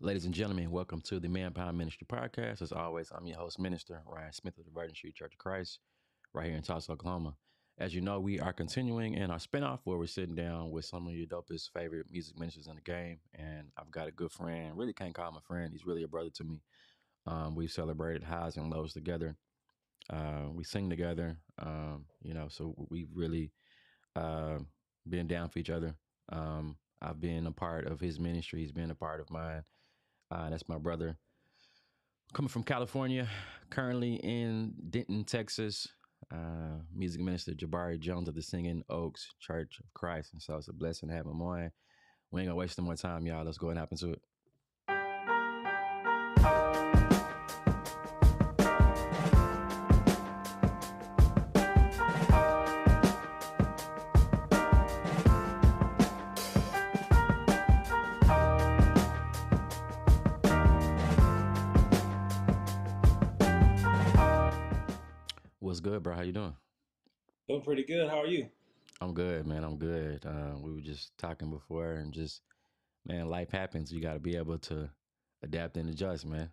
Ladies and gentlemen, welcome to the Manpower Ministry Podcast. As always, I'm your host, Minister Ryan Smith of the Virgin Street Church of Christ, right here in Tulsa, Oklahoma. As you know, we are continuing in our spinoff where we're sitting down with some of your dopest favorite music ministers in the game. And I've got a good friend, really can't call him a friend. He's really a brother to me. We've celebrated highs and lows together. We sing together, so we've really uh, been down for each other. I've been a part of his ministry. He's been a part of mine. That's my brother. Coming from California, currently in Denton, Texas. Music minister Jabbarri Jones of the Singing Oaks Church of Christ. And so it's a blessing to have him on. We ain't gonna waste no more time, y'all. Let's go and hop into it. What's good, bro? How you doing? Doing pretty good. How are you? I'm good, man. I'm good. We were just talking before and just, man, life happens. You got to be able to adapt and adjust, man.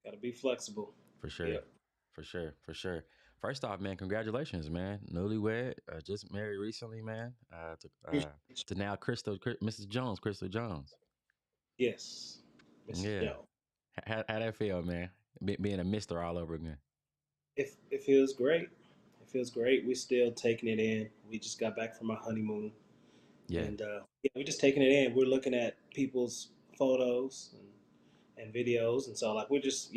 Got to be flexible. For sure. Yep. For sure. For sure. First off, man, congratulations, man. Newlywed, just married recently, man. To now Mrs. Jones, Crystal Jones. Yes, Mr. Yeah. Joe. How that feel, man? Being a mister all over again. It feels great. It feels great. We're still taking it in. We just got back from our honeymoon, Yeah. and yeah, we're just taking it in. We're looking at people's photos and videos, and so like we're just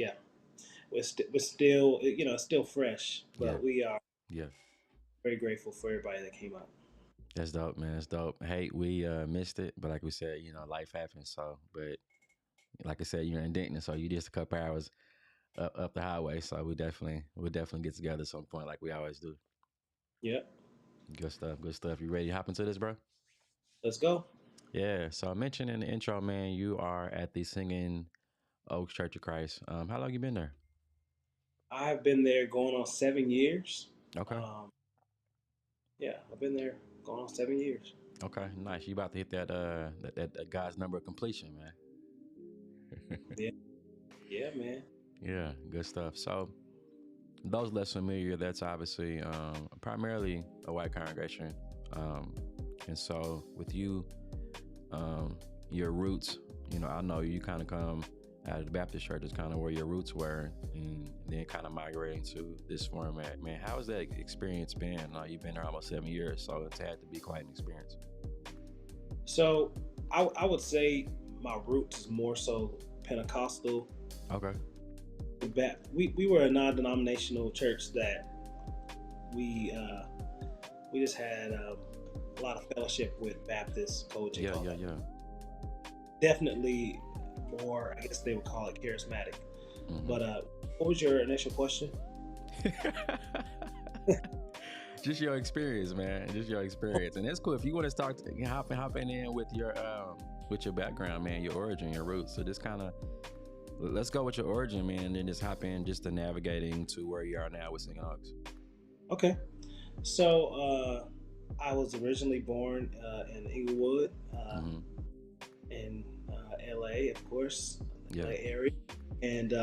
we're still it's still fresh, Yeah. but we are Yeah. very grateful for everybody that came out. That's dope, man. That's dope. Hey, we missed it, but like we said, life happens. So, but like I said, you're in Denton, so you just a couple hours up the highway. So we'll definitely get together at some point, like we always do. Yep. Good stuff. Good stuff. You ready to hop into this, bro? Let's go. Yeah. So I mentioned in the intro, man, you are at the Singing Oaks Church of Christ. How long you been there? I've been there going on 7 years. Okay. Um, yeah, I've been there going on 7 years. Okay. Nice. You about to hit that God's number of completion, man. Yeah, yeah, man. Yeah. Good stuff. So those less familiar, that's obviously primarily a white congregation. And so with you, your roots, I know you kind of come out of the Baptist church is kind of where your roots were, and then kind of migrating to this format. Man, how has that experience been? You've been there almost 7 years, so it's had to be quite an experience. So I would say my roots is more so Pentecostal. Okay. We were a non-denominational church that we just had a lot of fellowship with Baptists, coaching. Yeah. Definitely more, I guess they would call it charismatic. Mm-hmm. But what was your initial question? Just your experience, man. Just your experience, and it's cool if you want to start hopping in with your background, man, your origin, your roots. So just kind of let's go with your origin, man, and then just hop in just to navigating to where you are now with Singing Oaks. Okay, so I was originally born in Inglewood, in LA, of course, Yeah. LA area, and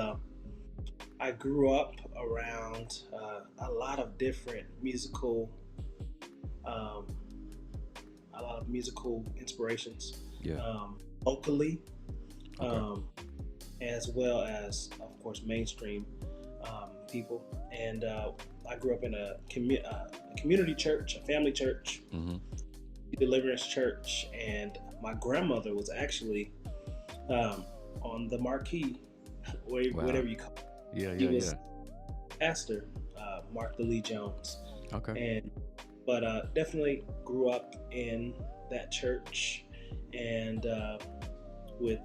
I grew up around a lot of different inspirations, Yeah. locally, Okay. as well as, of course, mainstream people. And I grew up in a community church, a family church, Mm-hmm. deliverance church, and my grandmother was actually on the marquee, whatever you call it. Yeah. He was pastor, Martha Lee Jones. Okay. But definitely grew up in that church, and with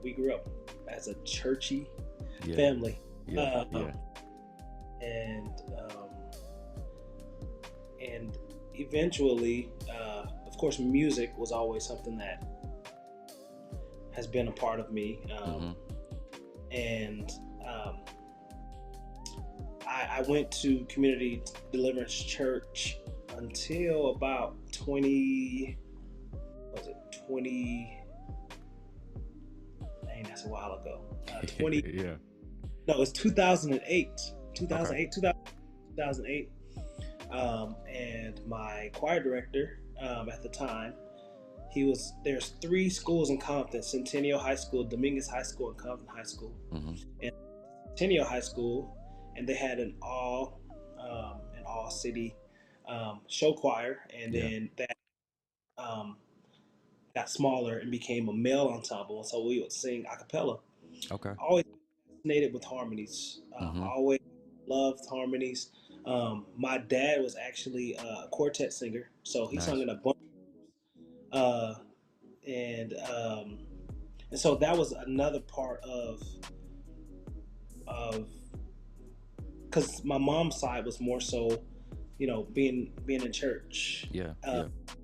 we grew up as a churchy family. Yeah. And eventually, of course, music was always something that has been a part of me. And I went to Community Deliverance Church until about 20 20. Dang, that's a while ago. 20. Yeah. No, it's 2008. Okay. 2008. And my choir director at the time, there's three schools in Compton: Centennial High School, Dominguez High School, and Compton High School. Mm-hmm. And Centennial High School, and they had an all city show choir, and Yeah. then that um, got smaller and became a male ensemble. So we would sing a cappella. Okay. Always fascinated with harmonies. Mm-hmm. Always loved harmonies. My dad was actually a quartet singer, so he sung Nice. in a bunch. Uh, and and so that was another part of because my mom's side was more so, being in church, Yeah. uh, Yeah.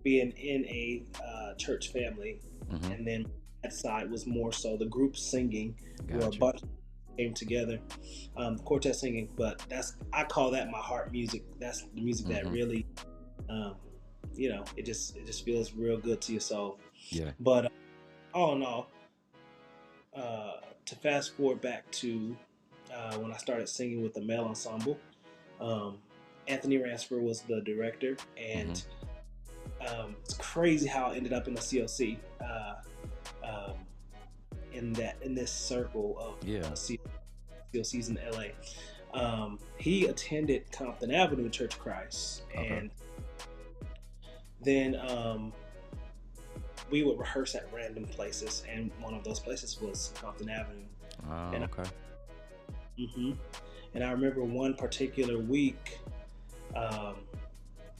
being in a church family, Mm-hmm. and then that side was more so the group singing, where a Got you. bunch came together, quartet singing. But I call that my heart music. That's the music that Mm-hmm. really, um, it just feels real good to your soul. Yeah. But all in all, uh, to fast forward back to when I started singing with the male ensemble, um, Anthony Ransford was the director, Mm-hmm. and it's crazy how I ended up in the CLC, um, in this circle of Yeah. CLCs in LA. He attended Compton Avenue Church of Christ, Okay. and then we would rehearse at random places, and one of those places was Compton Avenue. Oh, And okay. hmm and I remember one particular week, um,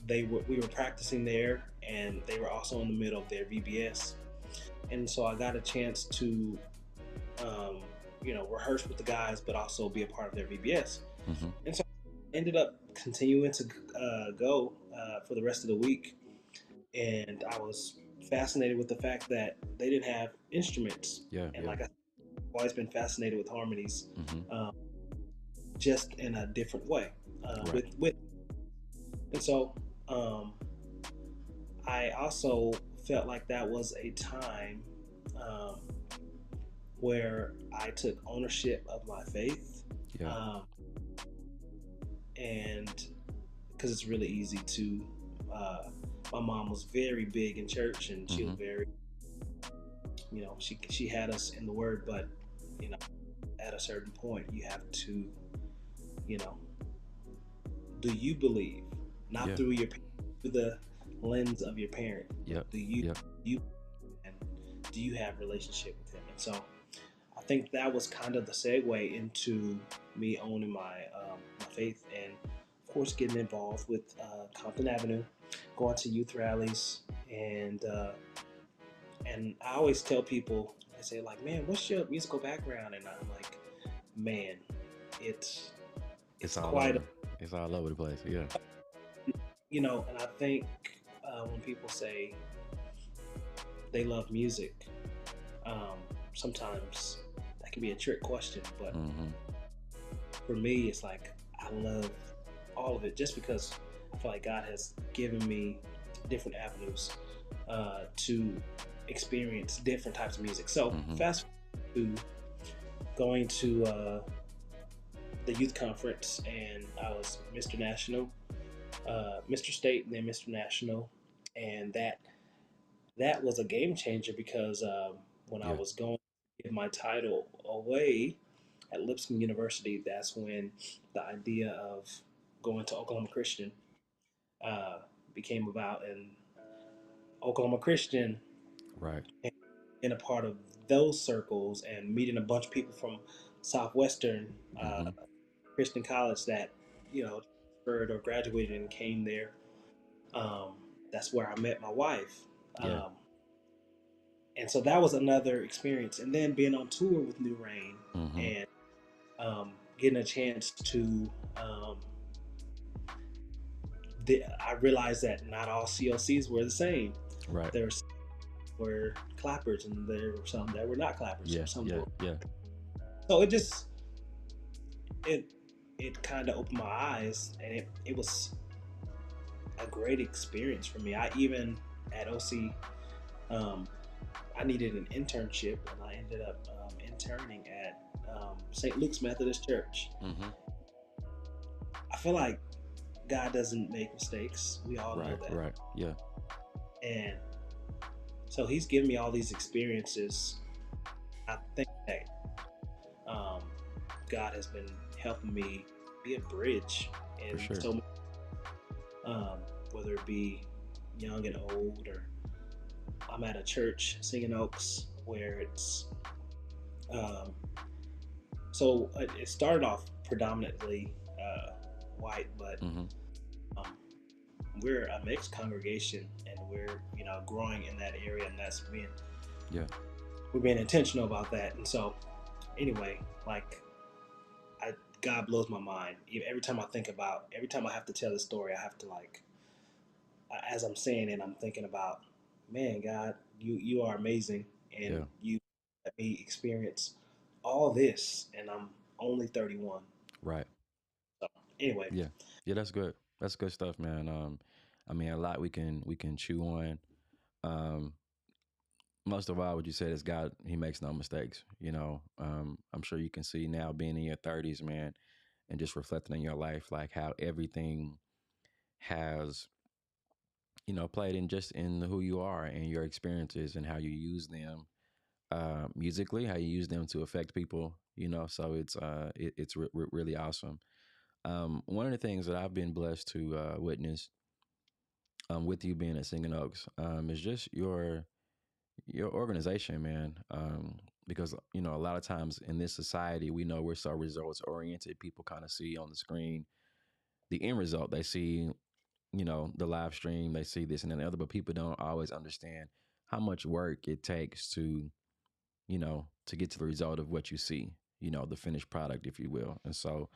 we were practicing there, and they were also in the middle of their VBS, and so I got a chance to um, rehearse with the guys, but also be a part of their VBS. Mm-hmm. And so I ended up continuing to go for the rest of the week, and I was fascinated with the fact that they didn't have instruments, Yeah. and Yeah. like I've always been fascinated with harmonies, Mm-hmm. um, just in a different way. Right. With And so I also felt like that was a time um, where I took ownership of my faith, Yeah. um, and because it's really easy to. My mom was very big in church, and she was Mm-hmm. very, she had us in the Word, but you know, at a certain point, you have to, you know, do you believe, not Yeah. through through the lens of your parent, Yep. but Yep. you and do you have a relationship with him? And so I think that was kind of the segue into me owning my faith, and of course getting involved with Compton Avenue, going to youth rallies, and I always tell people, I say like, man, what's your musical background? And I'm like, man, it's It's it's all quite over. It's all over the place. Yeah. and I think when people say they love music, um, sometimes that can be a trick question, but Mm-hmm. for me, it's like I love all of it just because I feel like God has given me different avenues to experience different types of music. So Mm-hmm. fast forward to going to the youth conference, and I was Mr. National, Mr. State, and then Mr. National, and that was a game changer because when I Yeah. was going to give my title away at Lipscomb University, that's when the idea of going to Oklahoma Christian uh, became about, and Oklahoma Christian, Right. and being a part of those circles and meeting a bunch of people from Southwestern Mm-hmm. Christian College that transferred or graduated and came there. Um, that's where I met my wife. Yeah. Um, and so that was another experience. And then being on tour with New Rain, Mm-hmm. and getting a chance to, I realized that not all CLCs were the same. Right. There were clappers, and there were some that were not clappers, Yeah. or some Yeah. were. Yeah. So it it kind of opened my eyes, and it was a great experience for me. I even at OC Um, I needed an internship, and I ended up interning at St. Luke's Methodist Church. Mm-hmm. I feel like God doesn't make mistakes. We all know Right. that. Right. Yeah. And so He's given me all these experiences. I think that um, God has been helping me be a bridge For in sure. so many, um, whether it be young and old, or I'm at a church, Singing Oaks, where it's um, it started off predominantly white, but Mm-hmm. um, we're a mixed congregation, and we're growing in that area, and Yeah. we're being intentional about that. And so anyway, like I God blows my mind. Every time I have to tell the story, I have to as I'm saying it, I'm thinking about, man, God, you are amazing, and Yeah. you let me experience all this, and I'm only 31. Right. So anyway, Yeah. Yeah. That's good. That's good stuff, man. I mean, a lot we can chew on. Um, Most of all, what you said is God. He makes no mistakes. I'm sure you can see now, being in your 30s, man, and just reflecting on your life, like how everything has, played in just in who you are and your experiences and how you use them musically, how you use them to affect people. So it's really awesome. One of the things that I've been blessed to witness, with you being at Singing Oaks, is just your organization, man. Because a lot of times in this society, we know we're so results oriented. People kind of see on the screen the end result. They see, the live stream. They see this and then the other, but people don't always understand how much work it takes to get to the result of what you see. The finished product, if you will. And so,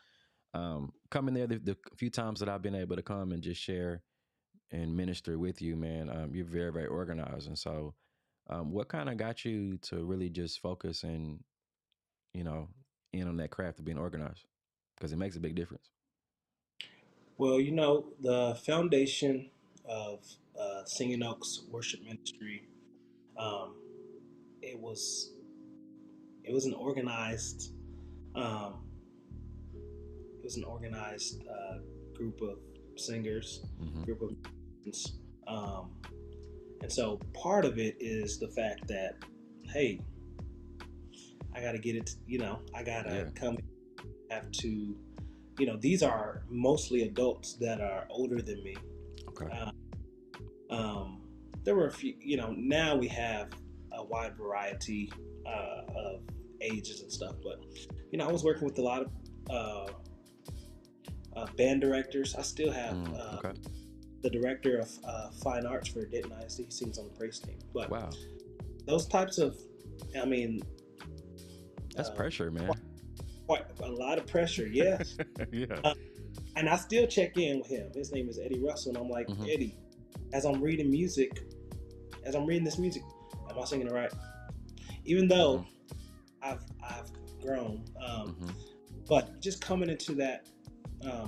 coming there, the few times that I've been able to come and just share and minister with you, man, you're very, very organized. And so, what kind of got you to really just focus and, you know, in on that craft of being organized? Because it makes a big difference. well, the foundation of Singing Oaks Worship Ministry, um, it was it was an organized um, it was an organized group of singers, Mm-hmm. group of musicians. And so part of it is the fact that, hey, I got to get it, I got to Yeah. come, have to, these are mostly adults that are older than me. Okay. Uh, um, there were a few, now we have a wide variety of ages and stuff, but, I was working with a lot of band directors. I still have Okay. the director of fine arts for Denton ISD. He sings on the praise team. But Wow. those types of, I mean, That's um, pressure, man. quite, quite a lot of pressure, yes. Yeah. Uh, and I still check in with him. His name is Eddie Russell, and I'm like, Mm-hmm. Eddie, as I'm reading this music, am I singing it right? Even Mm-hmm. though I've grown, Mm-hmm. but just coming into that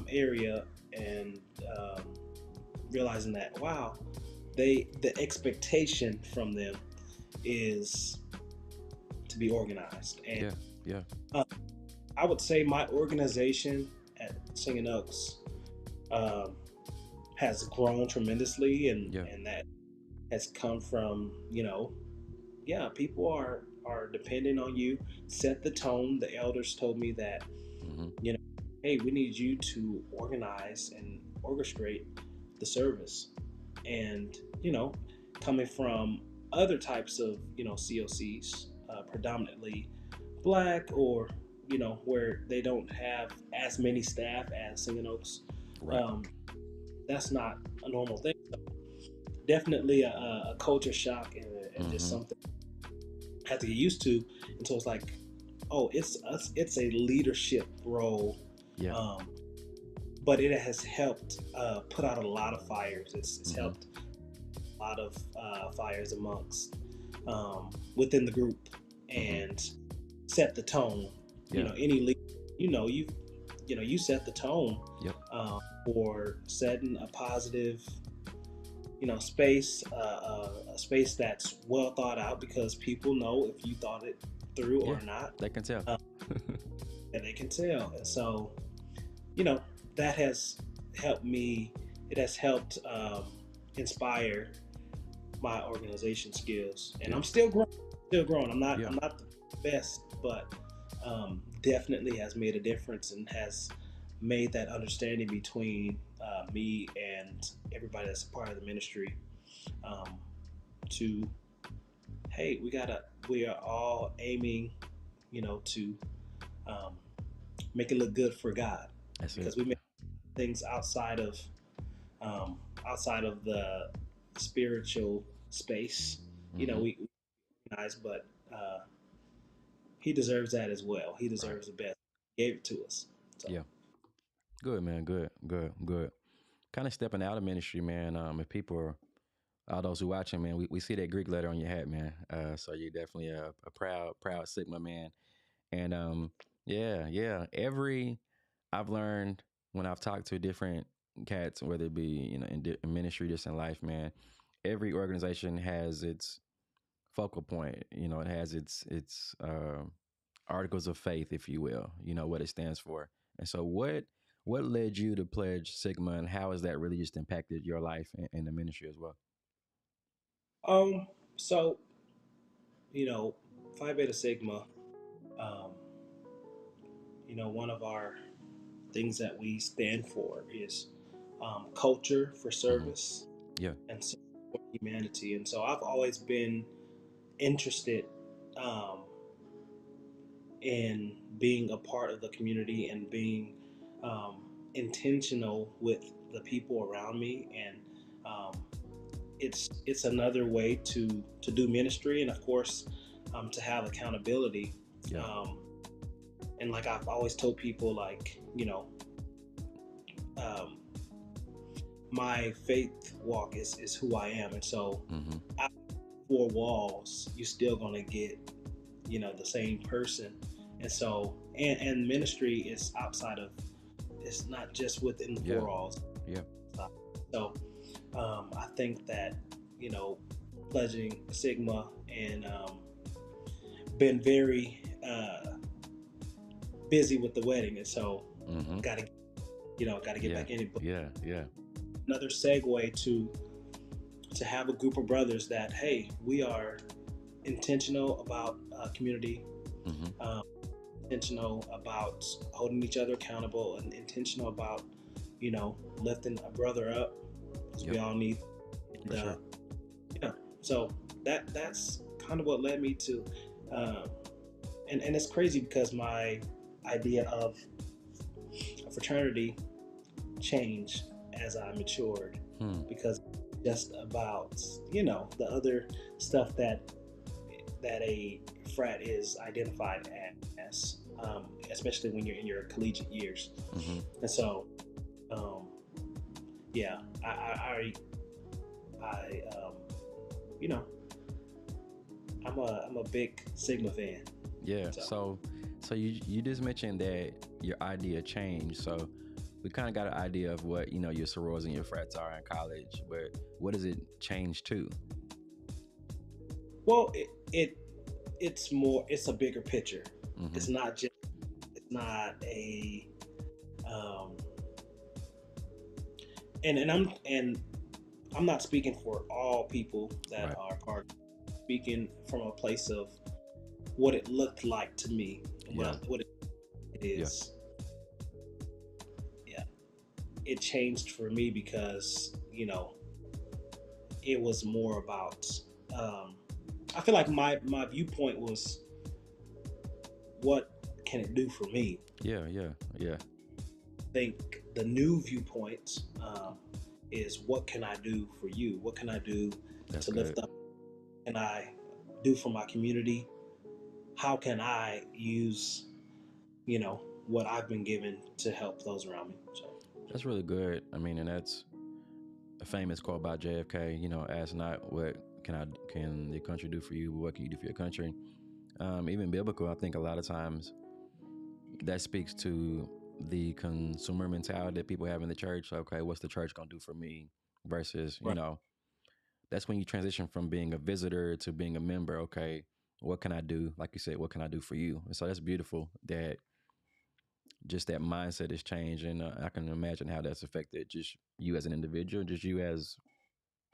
area and um, realizing that, wow, the expectation from them is to be organized. And Yeah. Yeah. uh, I would say my organization at Singing Oaks um, has grown tremendously, Yeah. and that has come from, yeah, people are depending on you. Set the tone. The elders told me that, Mm-hmm. you know, hey, we need you to organize and orchestrate the service. And, coming from other types of, COCs, predominantly black, or, where they don't have as many staff as Singing Oaks, Right. um, that's not a normal thing. So definitely a culture shock, and just Mm-hmm. something I had to get used to. And so it's like, oh, it's a leadership role, Yeah. um, but it has helped put out a lot of fires. It's Mm-hmm. helped a lot of fires amongst within the group, Mm-hmm. and set the tone. Yeah. Any leader, you you set the tone Yep. for setting a positive, space, a space that's well thought out because people know if you thought it through Yeah, or not, they can tell. um, and they can tell. And so, you know, that has helped me. It has helped inspire my organization skills, and Yeah, I'm still growing. Still growing. I'm not. yeah, I'm not the best, but definitely has made a difference and has made that understanding between me and everybody that's a part of the ministry. Um, to hey, we are all aiming, to um, make it look good for God that's it. because we make things um, outside of the spiritual space. Mm-hmm. We recognize, but he deserves that as well. He Right. deserves the best. He gave it to us. So, Yeah. Good, man. Good, good, good. Kind of stepping out of ministry, man. If people are, all those who watching, man, we see that Greek letter on your hat, man. So you're definitely a proud Sigma man. And yeah, yeah. I've learned when I've talked to different cats, whether it be in ministry, just in life, man. Every organization has its focal point. It has its articles of faith, if you will. You know what it stands for. And so, what led you to pledge Sigma, and how has that really just impacted your life and the ministry as well? um, so Phi Beta Sigma, um, one of our things that we stand for is culture for Hmm. service Yeah. and support humanity. And so I've always been interested um, in being a part of the community and being um, intentional with the people around me. And um, it's another way to do ministry, and of course, to have accountability. Yeah. Um, and like I've always told people, like um, my faith walk is who I am, and so Hmm. out of four walls, you're still gonna get the same person, and so and ministry is outside of, it's not just within the Yeah. four walls. Yeah. So I think that you know pledging Sigma and been very busy with the wedding, and so Hmm. got to got to get Yeah. back in it. But Yeah. Yeah. another segue to have a group of brothers that, hey, we are intentional about community, Hmm. um, intentional about holding each other accountable, and intentional about lifting a brother up because we Yep. all need. For And sure. yeah, so that's kind of what led me to, um, and it's crazy because my idea of a fraternity changed as I matured Hmm. because just about the other stuff that a frat is identified as, especially when you're in your collegiate years. Hmm. And so, um, yeah, I you know, I'm a big Sigma fan. Yeah. So, So you just mentioned that your idea changed. So we kind of got an idea of what your sorors and your frats are in college, but what does it change to? well, it's a bigger picture. Hmm. It's not just it's not a um, and I'm not speaking for all people that Right. are part. Speaking from a place of what it looked like to me, and Yeah. what it Yeah. is. Yeah, it changed for me because it was more about. Um, I feel like my viewpoint was, what can it do for me? Yeah. Yeah. Yeah. I think the new viewpoint is, what can I do for you? What can I do That's to good. lift up? What can I do for my community? How can I use what I've been given to help those around me? So That's really good. I mean, and that's a famous quote by JFK. Ask not what can the country do for you, but what can you do for your country. Even biblical, I think a lot of times that speaks to the consumer mentality that people have in the church. Okay, what's the church gonna do for me? Versus, right, that's when you transition from being a visitor to being a member. Okay, what can I do? Like you said, what can I do for you? And so that's beautiful that just that mindset has changed, and I can imagine how that's affected just you as an individual, just you as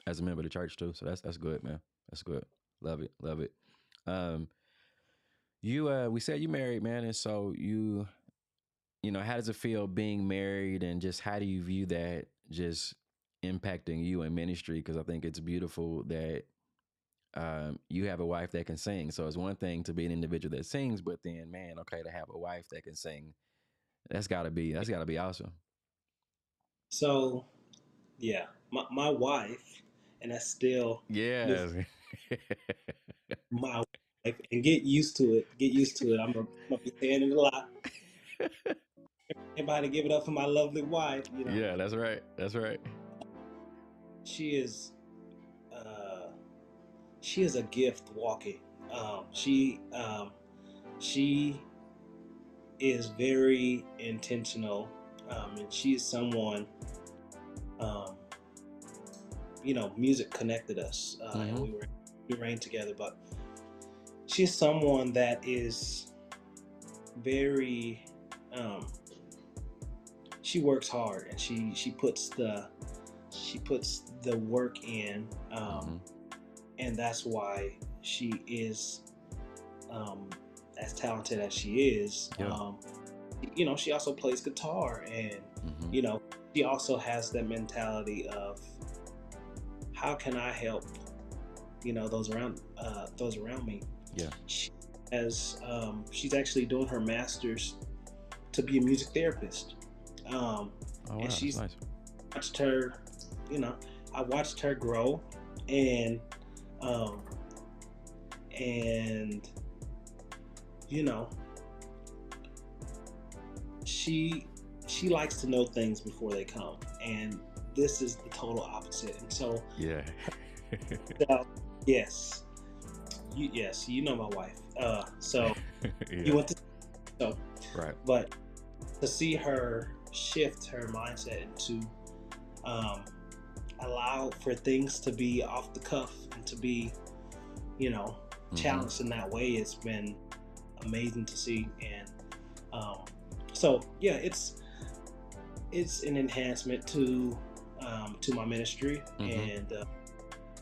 a member of the church too. So that's good, man. That's good. Love it, love it. Um, you we said you married, man, and so you know, how does it feel being married, and just how do you view that just impacting you in ministry? Because I think it's beautiful that you have a wife that can sing. So it's one thing to be an individual that sings, but then, man, okay, to have a wife that can sing, that's gotta be awesome. So yeah, my wife, and that's still new, Yeah. my wife, and get used to it. Get used to it. I'm gonna be saying it a lot. Everybody give it up for my lovely wife. Yeah, that's right. That's right. She is uh, she is a gift walking. She is very intentional, and she is someone. Um, Music connected us, and Mm-hmm. we reigned together. But she's someone that is very. Um, she works hard, and she puts the work in, Mm-hmm. and that's why she is um, as talented as she is. Yeah. She also plays guitar, and Mm-hmm. you know, she also has that mentality of how can I help those around me. Yeah. She she's actually doing her master's to be a music therapist, Oh and wow, that's she's nice. watched her. You know, I watched her grow, and um, and you know, she she likes to know things before they come, and this is the total opposite. And so, Yeah. uh, yes, you know my wife. So you Yeah. went to so, Right. but to see her shift her mindset into um, allow for things to be off the cuff and to be, you know, Mm-hmm. challenged in that way, it's been amazing to see. And um, so yeah, it's an enhancement to my ministry, Mm-hmm. and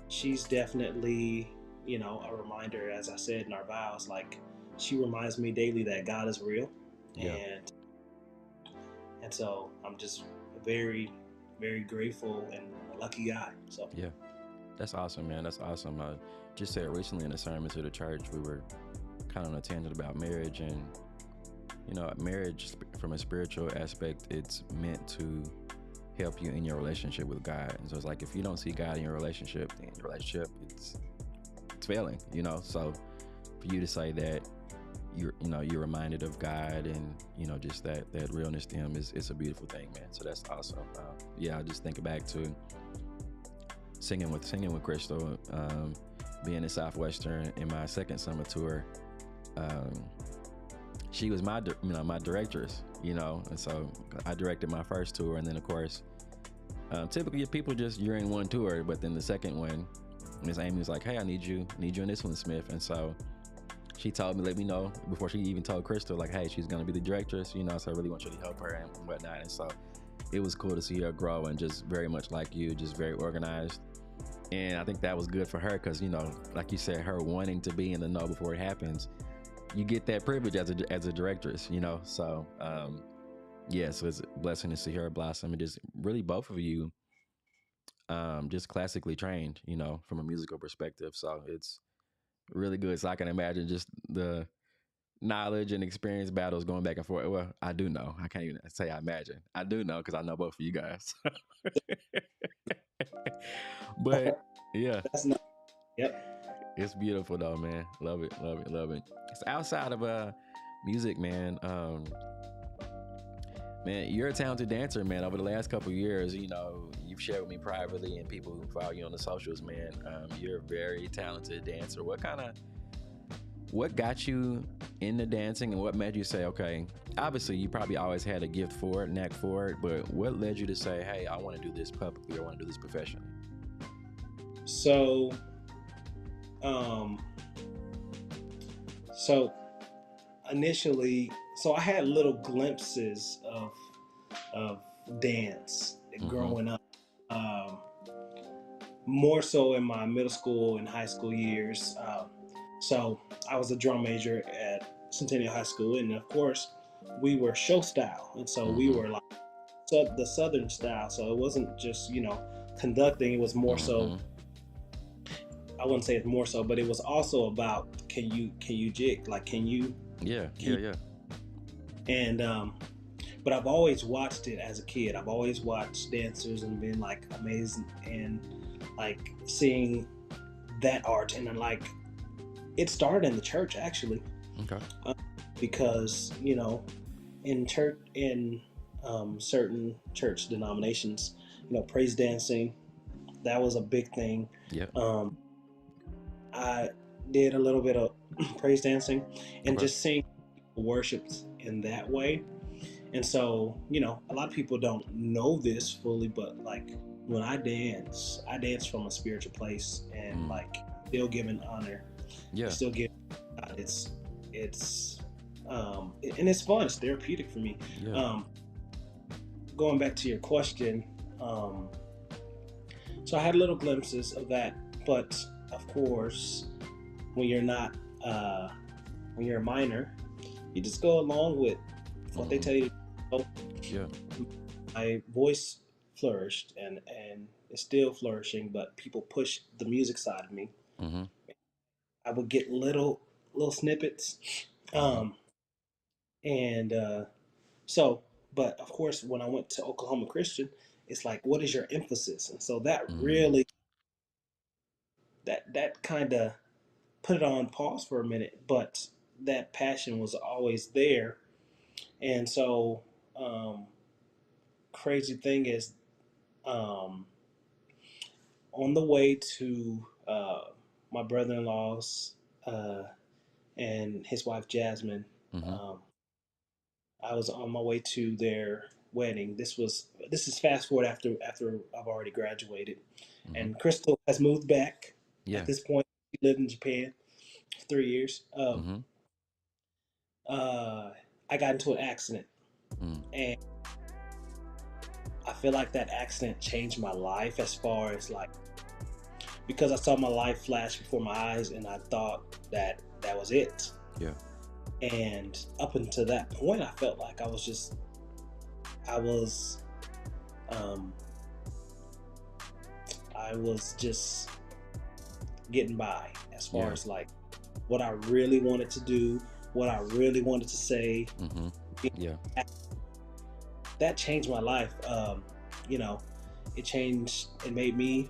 she's definitely, a reminder, as I said in our vows. Like, she reminds me daily that God is real, Yeah. and so I'm just very, very grateful and a lucky guy. So Yeah. That's awesome, man. That's awesome. I just said recently in a sermon to the church, we were kind of on a tangent about marriage, and marriage from a spiritual aspect, it's meant to help you in your relationship with God. And so it's like, if you don't see God in your relationship, then your relationship it's failing. So for you to say that you're reminded of God, and just that realness to Him is a beautiful thing, man. So that's awesome. Yeah, I just think back to singing with Crystal, being in Southwestern in my second summer tour. Um, she was my directress, and so I directed my first tour, and then of course, typically people you're in one tour, but then the second one, Miss Amy was like, "Hey, I need you in this one, Smith," and so she told me, let me know before she even told Crystal, like, "Hey, she's gonna be the directress," so I really want you to help her and whatnot, and so it was cool to see her grow, and just very much like you, just very organized. And I think that was good for her because, like you said, her wanting to be in the know before it happens, you get that privilege as a directress, So, yeah, so it's a blessing to see her blossom, and just really both of you, just classically trained, from a musical perspective. So it's really good. So I can imagine just the knowledge and experience battles going back and forth. Well, I do know. I can't even say I imagine. I do know because I know both of you guys. But yeah, that's not. Yep. it's beautiful though, man. Love it, love it, love it. It's outside of music, man. Man, you're a talented dancer, man. Over the last couple of years, you've shared with me privately, and people who follow you on the socials, man. You're a very talented dancer. What got you into dancing, and what made you say, okay, obviously you probably always had a gift for it, knack for it, but what led you to say, hey, I want to do this publicly, I want to do this professionally? So, um, so initially, so I had little glimpses of dance Mm-hmm. growing up. Um, More so in my middle school and high school years. So I was a drum major at Centennial High School, and of course, we were show style, and so we Mm-hmm. were like the Southern style. So it wasn't just conducting; it was more so. Mm-hmm. I wouldn't say it's more so, but it was also about can you jig, like Yeah. can Yeah. you, Yeah. and but I've always watched it as a kid. I've always watched dancers and been like amazed and like seeing that art, and then like it started in the church actually, Okay. uh, because in church in certain church denominations, praise dancing, that was a big thing. Yeah. Um, I did a little bit of praise dancing and Okay. just seeing worshipped in that way. And so, a lot of people don't know this fully, but like when I dance from a spiritual place and Mm. like still giving honor. Yeah. It's still giving God. It's and it's fun. It's therapeutic for me. Yeah. Um, Going back to your question, um, so I had little glimpses of that, but of course, when you're not, uh, when you're a minor, you just go along with what they Mm-hmm. tell you. So Yeah. my voice flourished and is still flourishing, but people push the music side of me. Mm-hmm. I would get little snippets, Mm-hmm. um, and so. But of course, when I went to Oklahoma Christian, it's like, what is your emphasis? And so that Mm. really that kind of put it on pause for a minute, but that passion was always there. And so, um, crazy thing is, um, on the way to my brother-in-law's and his wife Jasmine, Mm-hmm. um, I was on my way to their wedding. This is fast forward after I've already graduated, Mm-hmm. and Crystal has moved back. At Yeah. this point, she lived in Japan for 3 years. Mm-hmm. Uh, I got into an accident, Mm. and I feel like that accident changed my life as far as like because I saw my life flash before my eyes, and I thought that that was it. Yeah. And up until that point, I felt like I was um, I was just getting by as far Yeah. as like what I really wanted to do, what I really wanted to say. Mm-hmm. Yeah. That changed my life. You know, it made me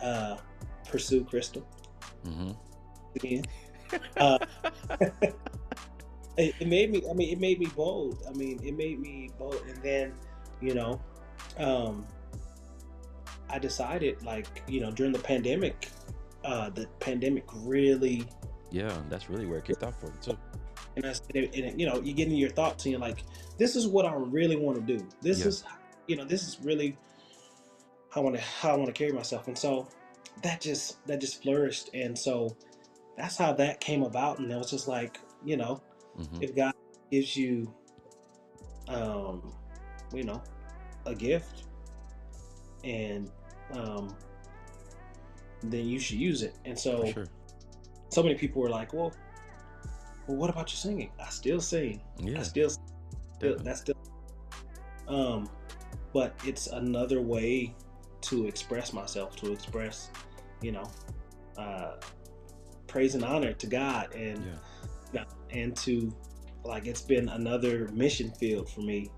uh, pursue Crystal Mm-hmm. again. Uh, it made me, I mean, it made me bold. I mean, it made me bold. And then, you know, um, I decided like, during the pandemic really, Yeah. That's really where it kicked off for you too. and you get in your thoughts and you're like, this is what I really want to do. Yeah. This is really how I want to carry myself. And so that just flourished. And so that's how that came about. And it was just like, Mm-hmm. if God gives you, um, you know, a gift, and um, then you should use it. And For so sure. so many people were like, well, what about your singing? I still sing. I Yeah. still Definitely. that's still um but it's another way to express myself, to express, you know, uh praise and honor to God, and Yeah. and to like it's been another mission field for me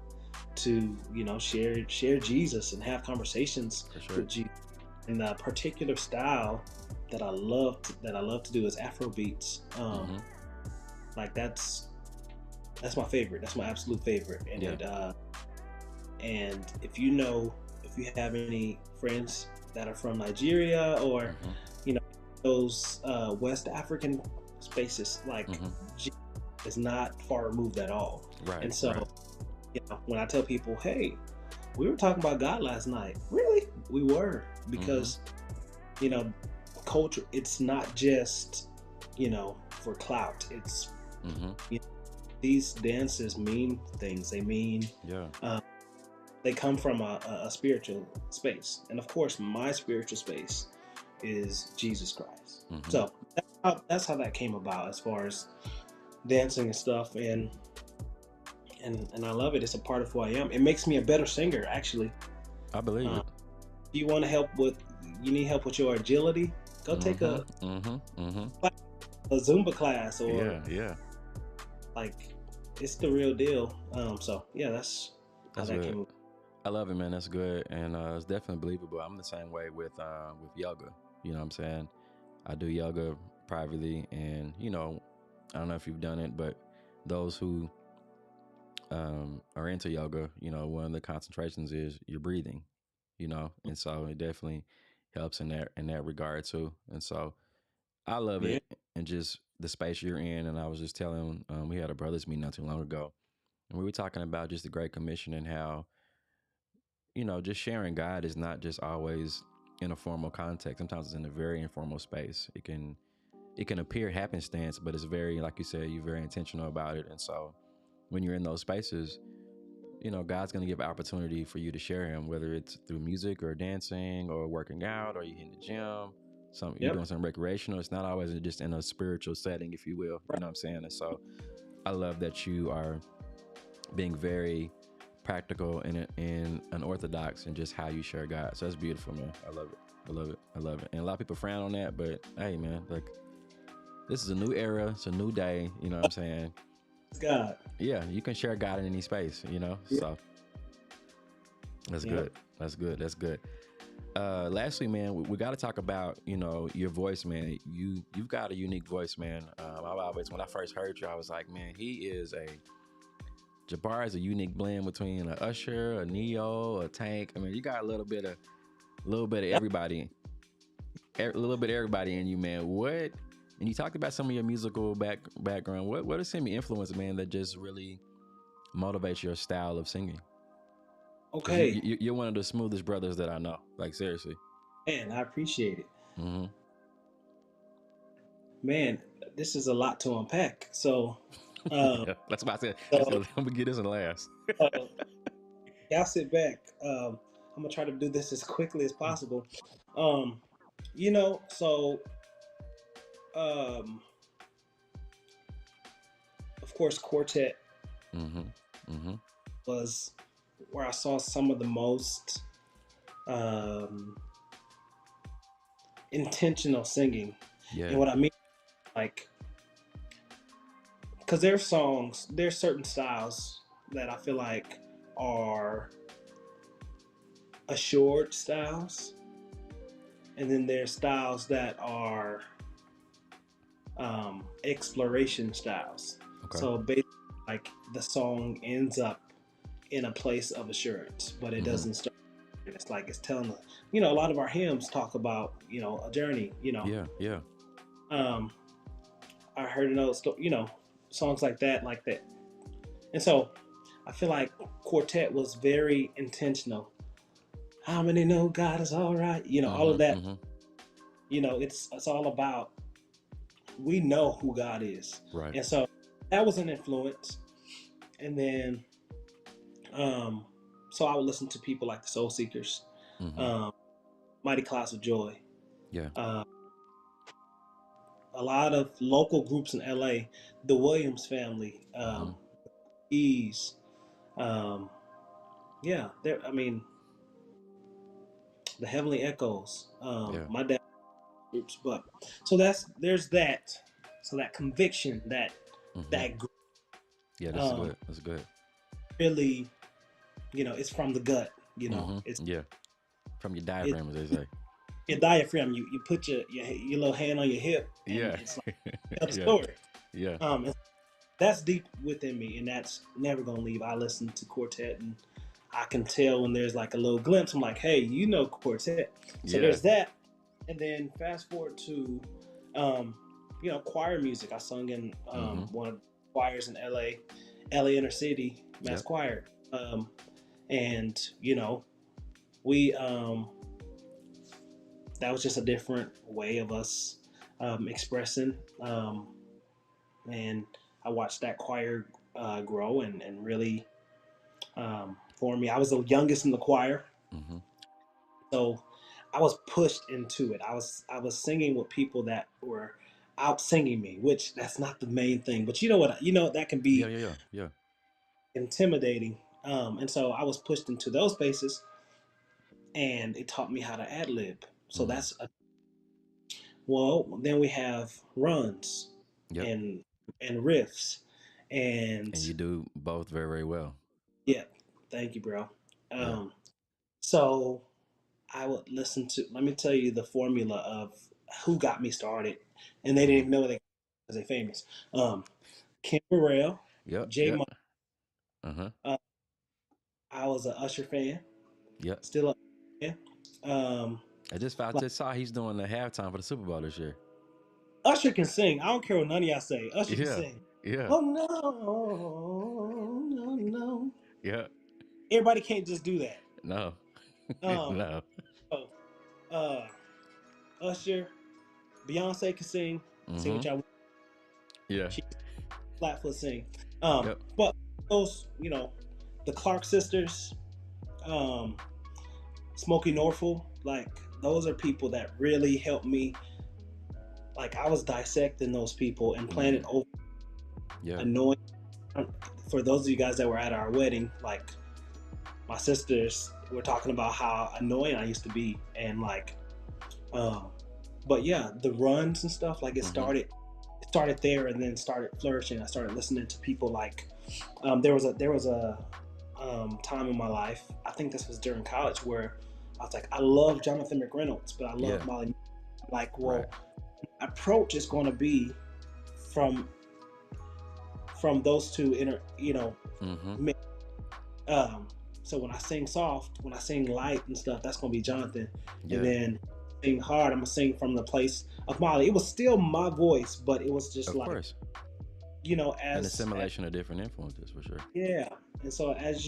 to share Jesus and have conversations For sure. with Jesus. And the particular style that I love to do is Afro beats. Mm-hmm. Like that's my favorite. That's my absolute favorite. And Yeah. if you have any friends that are from Nigeria or Mm-hmm. you know those West African spaces, like Mm-hmm. G is not far removed at all. Right. And so Right. when I tell people, hey, we were talking about God last night, really, we were, Mm-hmm. because you know, culture. It's not just, for clout. It's, Mm-hmm. you know, these dances mean things. They mean, Yeah. they come from a spiritual space, and of course, my spiritual space is Jesus Christ. Mm-hmm. So that's how that came about, as far as dancing and stuff, and I love it. It's a part of who I am. It makes me a better singer, actually. I believe Um, it. you want to you need help with your agility? Go take Mm-hmm. Mm-hmm. Mm-hmm. a Zumba class, or Yeah. Yeah. like, it's the real deal. So yeah, that's how That's that good. came. I love it, man. That's good, and it's definitely believable. I'm the same way with yoga. You know what I'm saying? I do yoga privately, and I don't know if you've done it, but those who are into yoga, one of the concentrations is your breathing. And so it definitely helps in that regard too. And so I love Yeah, it, and just the space you're in. And I was just telling, we had a brothers meeting not too long ago, and we were talking about just the Great Commission and how just sharing God is not just always in a formal context. Sometimes it's in a very informal space. It can appear happenstance, but it's very, like you said, you're very intentional about it. And so when you're in those spaces, God's going to give opportunity for you to share Him, whether it's through music or dancing or working out, or you in the gym, you're yep. doing some recreational. It's not always just in a spiritual setting, if you will. You know what I'm saying? And so I love that you are being very practical and unorthodox in just how you share God. So that's beautiful, man. I love it. I love it. I love it. And a lot of people frown on that, but hey, man, like, this is a new era. It's a new day. You know what I'm saying? It's God. Yeah, you can share God in any space. Yep. So that's Yep. good. That's good. That's good. Lastly, man, we got to talk about your voice, man. You've got a unique voice, man. When I first heard you, I was like, man, Jabbarri is a unique blend between an Usher, a Neo, a Tank. I mean, you got a little bit of everybody, a little bit of everybody in you, man. And you talked about some of your musical background. What are some of your influences, man, that just really motivates your style of singing? Because Okay, you're one of the smoothest brothers that I know. Like, seriously. man, I appreciate it. Mm-hmm. Man, this is a lot to unpack. So, um, Yeah, that's why I said. so I'm gonna get this in last. uh, y'all sit back. I'm gonna try to do this as quickly as possible. Um, so, um, of course, quartet Mm-hmm. Mm-hmm. was where I saw some of the most um, intentional singing. Yeah. And what I mean, like, because there's certain styles that I feel like are assured styles, and then there's styles that are exploration styles. Okay. So basically, like, the song ends up in a place of assurance, but it Mm-hmm. doesn't start. It's like it's telling a lot of our hymns talk about a journey. Yeah. Yeah. Um, I heard songs like that, and so I feel like quartet was very intentional. How many know God is all right? All Mm-hmm. of that. Mm-hmm. It's all about, we know who God is, Right. and so that was an influence. And then, so I would listen to people like the Soul Seekers, Mm-hmm. um, Mighty Clouds of Joy, Yeah. uh, a lot of local groups in LA, the Williams family, Mm-hmm. Ease, um, yeah, I mean, the Heavenly Echoes, Yeah. my dad groups, but there's that, so that conviction, Mm-hmm. that Yeah. That's um, good. That's good. really, it's from the gut. Mm-hmm. It's Yeah. From your it, diaphragm, as they say. your diaphragm. You put your little hand on your hip, and Yeah. it's like, tell the Yeah. story. Yeah. And that's deep within me, and that's never gonna leave. I listen to quartet, and I can tell when there's like a little glimpse. I'm like, hey, quartet. So Yeah. there's that, and then fast forward to, choir music. I sung in Mm-hmm. one of the choirs in LA Inner City Mass Yep. Choir, and we that was just a different way of us expressing. And I watched that choir grow and really for me. I was the youngest in the choir, Mm-hmm. so I was pushed into it. I was singing with people that were out singing me, which that's not the main thing. But you know what? You know that can Yeah, be yeah, yeah, yeah. intimidating. And so I was pushed into those spaces, and it taught me how to ad lib. So Mm-hmm. that's a, well. Then we have runs Yep. and riffs, and And you do both very, very well. yeah, thank you, bro. Yeah. Um, so I would listen to. Let me tell you the formula of who got me started, and they didn't Mm-hmm. even know they because they famous. Kim Burrell, Yep. J. Yep. Mo. Uh-huh. Uh, I was a Usher fan, Yep. still a fan. I Like just saw he's doing the halftime for the Super Bowl this year. Usher can sing. I don't care what none of y'all say. Usher can Yeah. sing. Yeah. Oh no, no, no. Yeah. Everybody can't just do that. No. Um, No. so, uh, Usher, Beyonce can sing. Say Mm-hmm. what y'all want. Yeah. She can Flatfoot sing. Yep. But those, the Clark sisters, um, Smokey Norfolk, like those are people that really helped me. Like I was dissecting those people and playing it Mm. over Yeah. annoying. For those of you guys that were at our wedding, like my sisters were talking about how annoying I used to be, and like, um, but yeah, the runs and stuff, like Mm-hmm. it started there, and then started flourishing. I started listening to people like, there was a time in my life. I think this was during college where I was like, I love Jonathan McReynolds, but I Yeah. love Molly. Like, Right. well, approach is going to be from those two Mm-hmm. um so when I sing soft, when I sing light and stuff, that's gonna be Jonathan. And Yeah. then sing hard, I'm gonna sing from the place of Molly. It was still my voice, but it was just Of like, course. An as assimilation of different influences for sure. yeah. And so as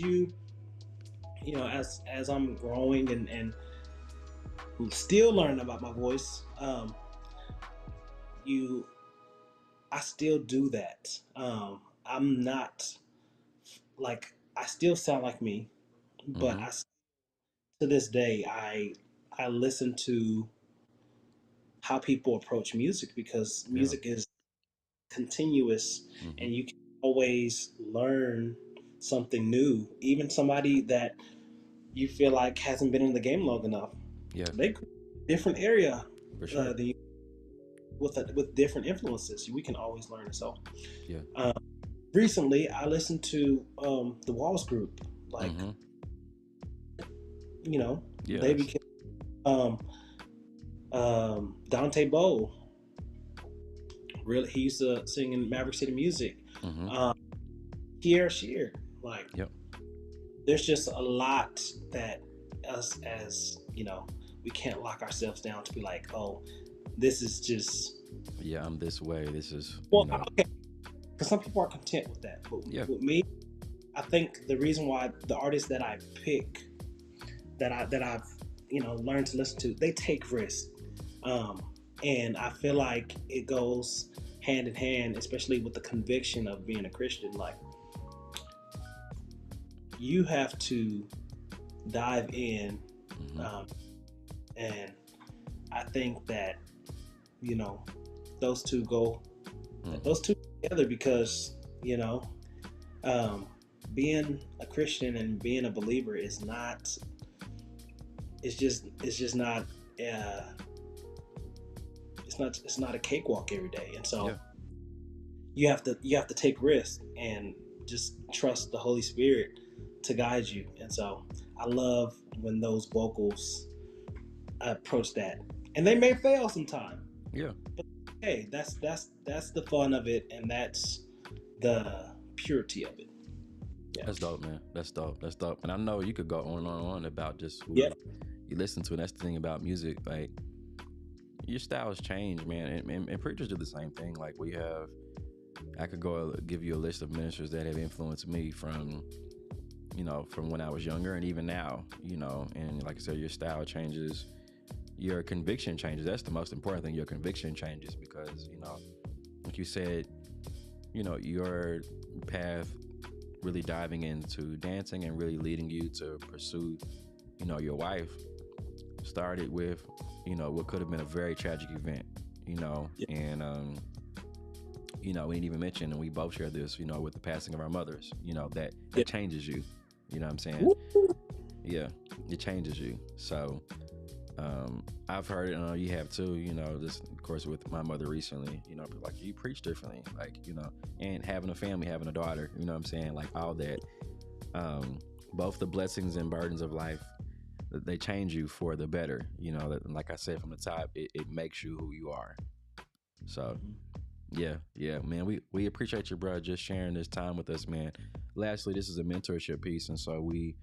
as I'm growing and still learning about my voice, you I still do that. I'm not like I still sound like me, but Mm-hmm. to this day I listen to how people approach music because Yeah. music is continuous Mm-hmm. and you can always learn something new. Even somebody that you feel like hasn't been in the game long enough, Yeah. they different area For sure. the with different influences. We can always learn. So Yeah. um, recently, I listened to the Walls Group. Like Mm-hmm. Yeah. they That's became um, Dante Bowe. Really, he used to sing in Maverick City Music. mm-hmm. Um, Pierre Shear. Like Yep. there's just a lot that us as we can't lock ourselves down to be like, oh, this is just Yeah, I'm this way. This is, well, okay. Because some people are content with that, but yeah. with me, I think the reason why the artists that I pick, that I've learned to listen to, they take risks, um, and I feel like it goes hand in hand, especially with the conviction of being a Christian. Like you have to dive in, Mm-hmm. um, and I think that you know those two go Mm-hmm. those two together because um, being a Christian and being a believer is not. It's just not. Uh, it's not a cakewalk every day, and so Yeah. you have to take risks and just trust the Holy Spirit to guide you. And so I love when those vocals approach that, and they may fail sometime. Yeah. But hey, that's the fun of it, and that's the purity of it. Yeah. That's dope, man. That's dope. That's dope. And I know you could go on and on about just who Yep. you listen to. And that's the thing about music. Like, your styles change, man. And preachers do the same thing. Like, I could go give you a list of ministers that have influenced me from when I was younger and even now, and like I said, your style changes your conviction changes. That's the most important thing. Your conviction changes because, like you said, your path really diving into dancing and really leading you to pursue, your wife started with, what could have been a very tragic event, and, we didn't even mention, and we both share this, with the passing of our mothers, that changes you, you know what I'm saying? Yeah, it changes you. So, I've heard it, you have too, just of course with my mother recently, like you preach differently, like, and having a family, having a daughter, you know what I'm saying? Like all that, both the blessings and burdens of life, they change you for the better, like I said from the top, it makes you who you are. So yeah, man, we appreciate you, bro, just sharing this time with us, man. Lastly, this is a mentorship piece, and so we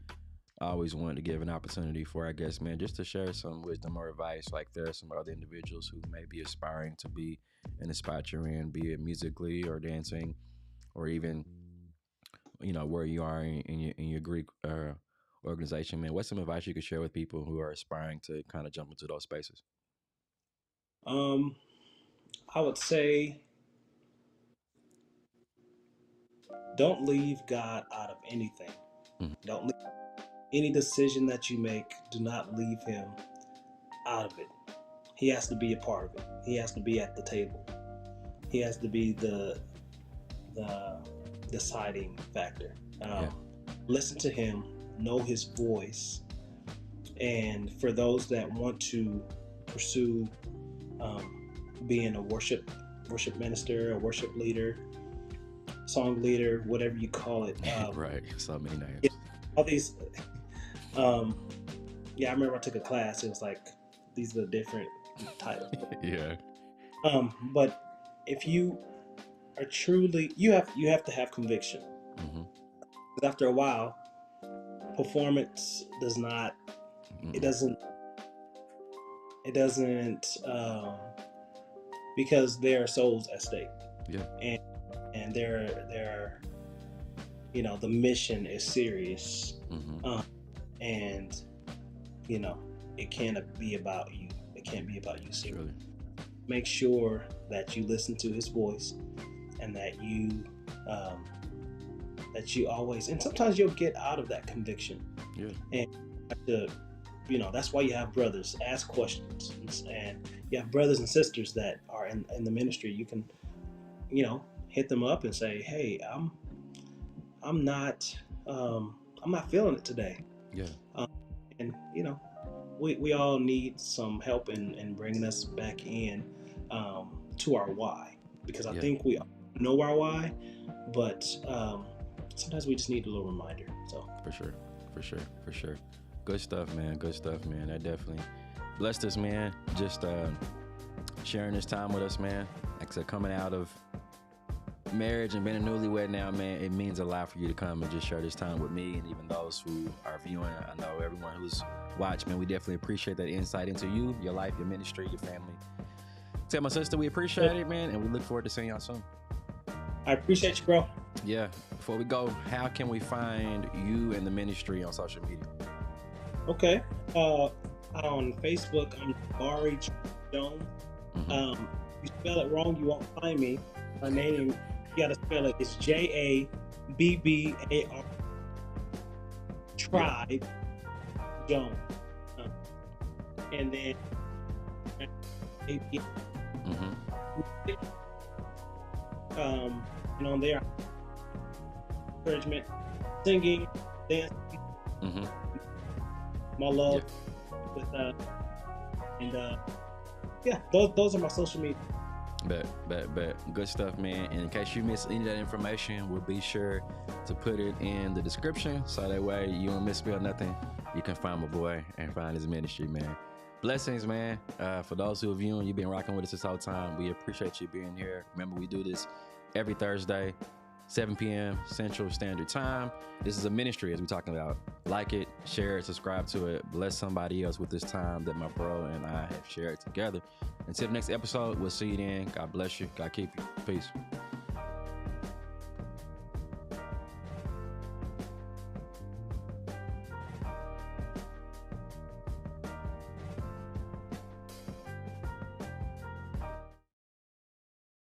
always wanted to give an opportunity for our guests, man, just to share some wisdom or advice. Like there are some other individuals who may be aspiring to be in the spot you're in, be it musically or dancing, or even, where you are in your Greek organization, man. What's some advice you could share with people who are aspiring to kind of jump into those spaces? Um, I would say don't leave God out of anything. Mhm. Don't leave any decision that you make. Do not leave Him out of it. He has to be a part of it. He has to be at the table. He has to be the deciding factor. Yeah. Listen to Him, know His voice, and for those that want to pursue being a worship minister, a worship leader, song leader, whatever you call it. Right. So many names. Yeah, all these. Yeah, I remember I took a class. It was like these are the different titles. Yeah. But if you are truly, you have to have conviction. Mm-hmm. Because after a while, performance does not. Mm-mm. It doesn't. Because there are souls at stake. Yeah. And there are, the mission is serious. Mm-hmm. And it can't be about you. It can't be about you. So Really. make sure that you listen to His voice, and that you always. And sometimes you'll get out of that conviction. Yeah. And that's why you have brothers. Ask questions, and you have brothers and sisters that are in the ministry. You can, hit them up and say, "Hey, I'm not feeling it today." Yeah. And we all need some help in bringing us back in to our why, because I think we know our why, but sometimes we just need a little reminder. So for sure. Good stuff, man. That definitely blessed us, man. Just sharing this time with us, man. Like I said, coming out of marriage and being a newlywed now, man, it means a lot for you to come and just share this time with me, and even those who are viewing. I know everyone who's watched, man, we definitely appreciate that insight into you, your life, your ministry, your family. Tell my sister we appreciate it, man, and we look forward to seeing y'all soon. I appreciate you, bro. Yeah. Before we go, how can we find you and the ministry on social media? Okay. On Facebook, I'm Jabbarri Jones. Mm-hmm. If you spell it wrong, you won't find me. My name, you gotta spell it. It's Jabbar. Tribe Jones. And then Mm-hmm. and on there, encouragement, singing, dancing, Mm-hmm. my love with those are my social media. Bet. Good stuff, man. And in case you miss any of that information, we'll be sure to put it in the description, so that way you don't misspell nothing. You can find my boy and find his ministry, man. Blessings, man. For those who are viewing, you've been rocking with us this whole time. We appreciate you being here. Remember, we do this every Thursday, 7 p.m. Central Standard Time. This is a ministry, as we're talking about. Like it, share it, subscribe to it. Bless somebody else with this time that my bro and I have shared together. Until the next episode, we'll see you then. God bless you. God keep you. Peace.